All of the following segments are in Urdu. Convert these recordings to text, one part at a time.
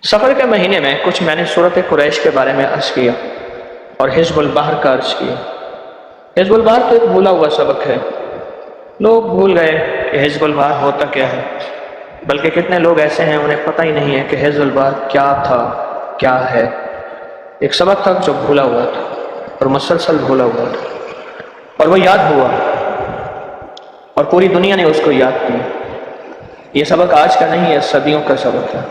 سفر کے مہینے میں کچھ میں نے صورت قریش کے بارے میں عرض کیا اور حزب البحر کا عرض کیا۔ حزب البحر تو ایک بھولا ہوا سبق ہے، لوگ بھول گئے کہ حزب البحر ہوتا کیا ہے، بلکہ کتنے لوگ ایسے ہیں انہیں پتہ ہی نہیں ہے کہ حزب البحر کیا تھا، کیا ہے۔ ایک سبق تھا جو بھولا ہوا تھا اور مسلسل بھولا ہوا تھا، اور وہ یاد ہوا اور پوری دنیا نے اس کو یاد کیا۔ یہ سبق آج کا نہیں ہے، صدیوں کا سبق ہے،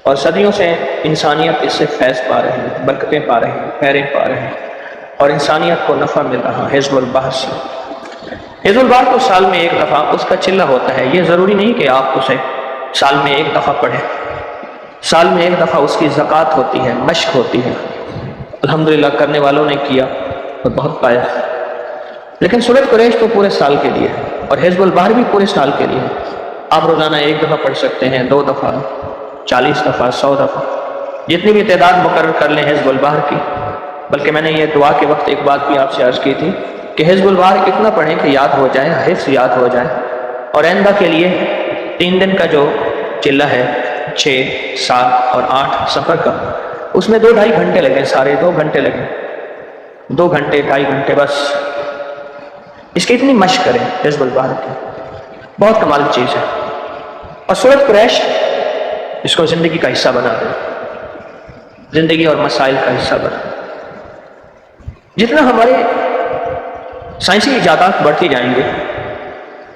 اور صدیوں سے انسانیت اس سے فیض پا رہی ہے، برکتیں پا رہی ہے، خیریں پا رہی ہے، اور انسانیت کو نفع مل رہا ہے حزب البحر سے۔ حزب البحر کو سال میں ایک دفعہ اس کا چلہ ہوتا ہے، یہ ضروری نہیں کہ آپ اسے سال میں ایک دفعہ پڑھیں، سال میں ایک دفعہ اس کی زکوٰۃ ہوتی ہے، مشق ہوتی ہے۔ الحمدللہ کرنے والوں نے کیا اور بہت پایا، لیکن سورۃ قریش تو پورے سال کے لیے ہے، اور حزب البحر بھی پورے سال کے لیے ہے۔ آپ روزانہ ایک دفعہ پڑھ سکتے ہیں، 2 دفعہ، 40 دفعہ، 100 دفعہ، جتنی بھی تعداد مقرر کر لیں حزب البحر کی۔ بلکہ میں نے یہ دعا کے وقت ایک بات بھی آپ سے عرض کی تھی کہ حزب البحر اتنا پڑھیں کہ یاد ہو جائے، حفظ یاد ہو جائے، اور آئندہ کے لیے 3 دن کا جو چلہ ہے، 6، 7 اور 8 سفر کا، اس میں 2-2.5 گھنٹے لگیں، سارے 2 گھنٹے لگیں، 2 گھنٹے 2.5 گھنٹے بس، اس کی اتنی مشق کریں حزب البحر کی، بہت کمال کی چیز ہے۔ اور سورۃ قریش اس کو زندگی کا حصہ بنا دیں، زندگی اور مسائل کا حصہ بنا دیں۔ جتنا ہمارے سائنسی ایجادات بڑھتی جائیں گے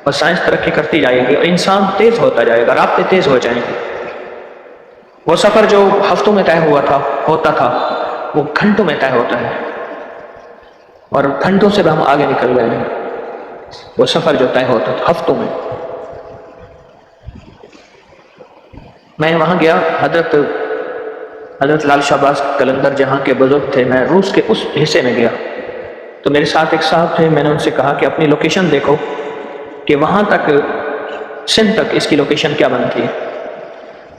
اور سائنس ترقی کرتی جائے گی اور انسان تیز ہوتا جائے گا، رابطے تیز ہو جائیں گے، وہ سفر جو ہفتوں میں طے ہوتا تھا وہ گھنٹوں میں طے ہوتا ہے، اور گھنٹوں سے بھی ہم آگے نکل گئے ہیں۔ وہ سفر جو طے ہوتا تھا ہفتوں میں، میں وہاں گیا، حضرت لال شہباز قلندر جہاں کے بزرگ تھے، میں روس کے اس حصے میں گیا، تو میرے ساتھ ایک صاحب تھے، میں نے ان سے کہا کہ اپنی لوکیشن دیکھو کہ وہاں تک سندھ تک اس کی لوکیشن کیا بنتی ہے،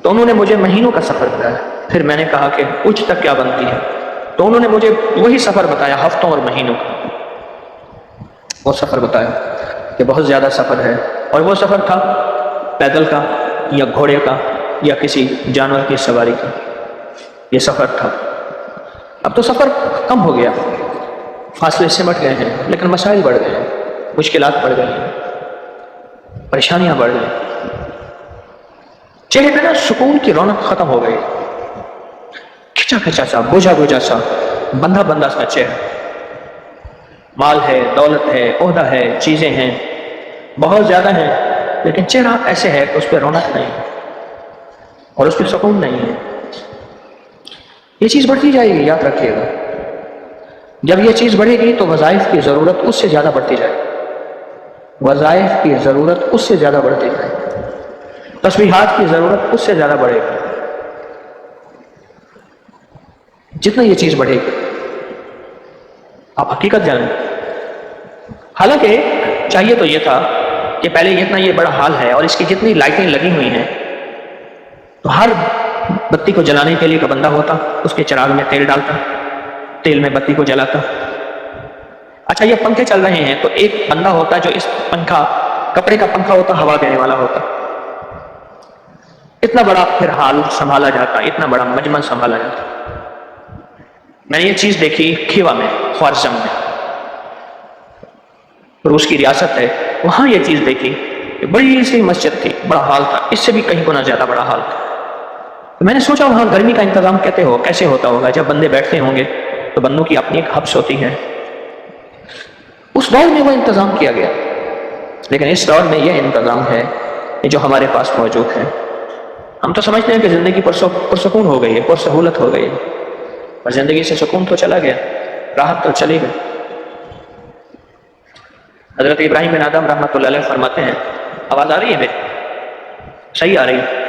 تو انہوں نے مجھے مہینوں کا سفر بتایا۔ پھر میں نے کہا کہ اچ تک کیا بنتی ہے، تو انہوں نے مجھے وہی سفر بتایا، ہفتوں اور مہینوں کا وہ سفر بتایا کہ بہت زیادہ سفر ہے، اور وہ سفر تھا پیدل کا یا گھوڑے کا یا کسی جانور کی سواری کا، یہ سفر تھا۔ اب تو سفر کم ہو گیا، فاصلے سمٹ گئے ہیں، لیکن مسائل بڑھ گئے ہیں، مشکلات بڑھ گئی ہیں، پریشانیاں بڑھ گئی، چہرے پہ نا سکون کی رونق ختم ہو گئی، کھچا کھچا سا، بوجھا بوجھا سا، بندھا بندھا سا چہرہ۔ مال ہے، دولت ہے، عہدہ ہے، چیزیں ہیں، بہت زیادہ ہیں، لیکن چہرہ ایسے ہے کہ اس پہ رونق نہیں ہے اور اس پہ سکون نہیں ہے۔ یہ چیز بڑھتی جائے گی، یاد رکھیے گا، جب یہ چیز بڑھے گی تو وظائف کی ضرورت اس سے زیادہ بڑھتی جائے گی، وظائف کی ضرورت اس سے زیادہ بڑھتی جائے گی، تسبیحات کی ضرورت اس سے زیادہ بڑھے گی، جتنا یہ چیز بڑھے گی۔ آپ حقیقت جانیں، حالانکہ چاہیے تو یہ تھا کہ پہلے اتنا یہ بڑا ہال ہے اور اس کی جتنی لائٹیں لگی ہوئی ہیں، تو ہر بتی کو جلانے کے لیے کا بندہ ہوتا، اس کے چراغ میں تیل ڈالتا، تیل میں بتی کو جلاتا۔ اچھا یہ پنکھے چل رہے ہیں تو ایک بندہ ہوتا جو اس پنکھا، کپڑے کا پنکھا ہوتا، ہوا دینے والا ہوتا۔ اتنا بڑا پھر حال سنبھالا جاتا، اتنا بڑا مجمع سنبھالا جاتا۔ میں نے یہ چیز دیکھی کھیوا میں، خوارزم میں، روس کی ریاست ہے، وہاں یہ چیز دیکھی کہ بڑی سی مسجد تھی، بڑا حال تھا، اس سے بھی کہیں گنا زیادہ بڑا حال تھا۔ تو میں نے سوچا وہاں گرمی کا انتظام کیسے ہوتا ہوگا، جب بندے بیٹھتے ہوں گے تو بندوں کی اپنی ایک حبس ہوتی ہے۔ اس دور میں وہ انتظام کیا گیا، لیکن اس دور میں یہ انتظام ہے جو ہمارے پاس موجود ہے۔ ہم تو سمجھتے ہیں کہ زندگی پرسکون ہو گئی ہے، پرسہولت ہو گئی ہے، اور زندگی سے سکون تو چلا گیا، راحت تو چلی گئی۔ حضرت ابراہیم بن آدم رحمۃ اللہ علیہ فرماتے ہیں، آواز آ رہی ہے میری؟ صحیح آ رہی ہے؟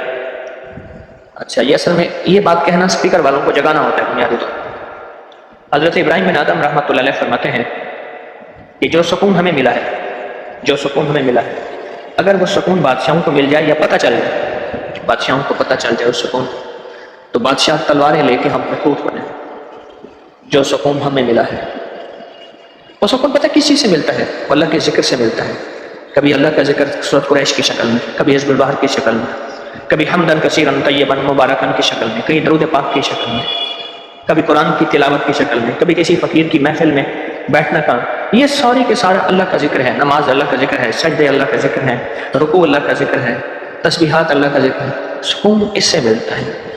اچھا، یہ اصل میں یہ بات کہنا اسپیکر والوں کو جگانا ہوتا ہے بنیادی طور پر۔ حضرت ابراہیم بن آدم رحمۃ اللہ علیہ فرماتے ہیں کہ جو سکون ہمیں ملا ہے، جو سکون ہمیں ملا ہے، اگر وہ سکون بادشاہوں کو مل جائے یا پتہ چل جائے، بادشاہوں کو پتہ چل جائے اس سکون، تو بادشاہ تلواریں لے کے ہم پہ ٹوٹ پڑیں۔ جو سکون ہمیں ملا ہے، وہ سکون پتہ کس چیز سے ملتا ہے؟ وہ اللہ کے ذکر سے ملتا ہے، کبھی اللہ کا ذکر سورۃ قریش کی شکل میں، کبھی حزب البحر کی شکل میں، کبھی حمدن کثیرن طیبن مبارکن کی شکل میں، کہیں درود پاک کی شکل میں، کبھی قرآن کی تلاوت کی شکل میں، کبھی کسی فقیر کی محفل میں بیٹھنا کا، یہ ساری کے سارا اللہ کا ذکر ہے. نماز اللہ کا ذکر ہے، سجدے اللہ کا ذکر ہے، رکوع اللہ کا ذکر ہے، تسبیحات اللہ کا ذکر ہے. سکون اس سے ملتا ہے.